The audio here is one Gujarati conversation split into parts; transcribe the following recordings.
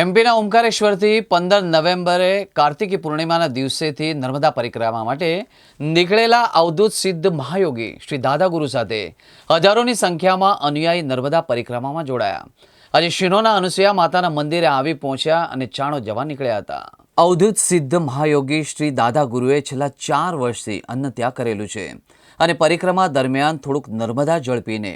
એમપીના ઓમકારેશ્વરથી 15 નવેમ્બરે કાર્તિકી પૂર્ણિમાના દિવસેથી નર્મદા પરિક્રમા માટે નીકળેલા અવધૂત સિદ્ધ મહાયોગી શ્રી દાદાગુરુ સાથે હજારોની સંખ્યામાં અનુયાયી નર્મદા પરિક્રમામાં જોડાયા. આજે શિનોરના અનુસૂયા માતાના મંદિરે આવી પહોંચ્યા અને ચાણો જવા નીકળ્યા હતા. અવધૂત સિદ્ધ મહાયોગી શ્રી દાદાગુરુએ છેલ્લા 4 વર્ષથી અન્ન ત્યાગ કરેલું છે અને પરિક્રમા દરમિયાન થોડુંક નર્મદા જળ પીને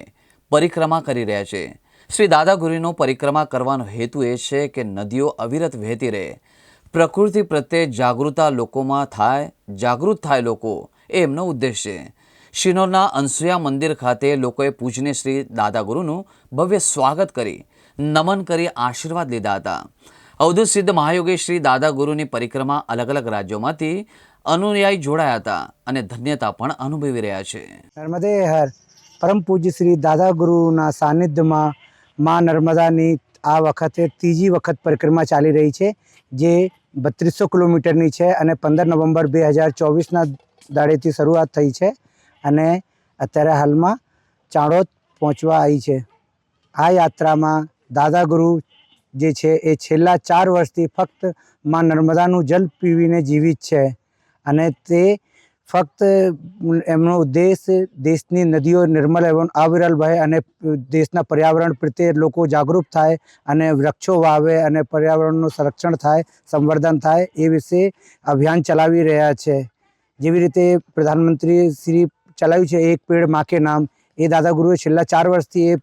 પરિક્રમા કરી રહ્યા છે. શ્રી દાદાગુરુનો પરિક્રમા કરવાનો હેતુ એ છે કે નદીઓ અવિરત વહેતી રહે, પ્રકૃતિ પ્રત્યે જાગૃત થાય લોકો, એ એમનો ઉદ્દેશ છે. શિનોરના અનસુયા મંદિર ખાતે લોકોએ પૂજનીય શ્રી દાદાગુરુનું ભવ્ય સ્વાગત કરી નમન કરી આશીર્વાદ લીધા હતા. અવધૂત સિદ્ધ મહાયોગી શ્રી દાદાગુરુની પરિક્રમા અલગ અલગ રાજ્યોમાંથી અનુયાયી જોડાયા હતા અને ધન્યતા પણ અનુભવી રહ્યા છે. નર્મદે હર પરમ પૂજ્ય શ્રી દાદાગુરુના સાનિધ્યમાં માં નર્મદાની આ વખતે ત્રીજી વખત પરિક્રમા ચાલી રહી છે, જે 3200 કિલોમીટરની છે અને 15 નવેમ્બર 2024ના દાડેથી શરૂઆત થઈ છે અને અત્યારે હાલમાં ચાણોદ પહોંચવા આવી છે. આ યાત્રામાં દાદાગુરુ જે છે એ છેલ્લા 4 વર્ષથી ફક્ત માં નર્મદાનું જલ પીવીને જીવિત છે અને તે ફક્ત એમનો ઉદ્દેશ દેશની નદીઓ નિર્મળ એવં અવિરલ વહે અને દેશના પર્યાવરણ પ્રત્યે લોકો જાગૃત થાય અને વૃક્ષો વાવે અને પર્યાવરણનું સંરક્ષણ થાય, સંવર્ધન થાય, એ વિશે અભિયાન ચલાવી રહ્યા છે. જેવી રીતે પ્રધાનમંત્રી શ્રી ચલાવ્યું છે એક પેડ માં કે નામ, એ દાદાગુરુએ છેલ્લા 4 વર્ષથી એ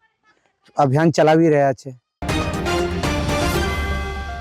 અભિયાન ચલાવી રહ્યા છે.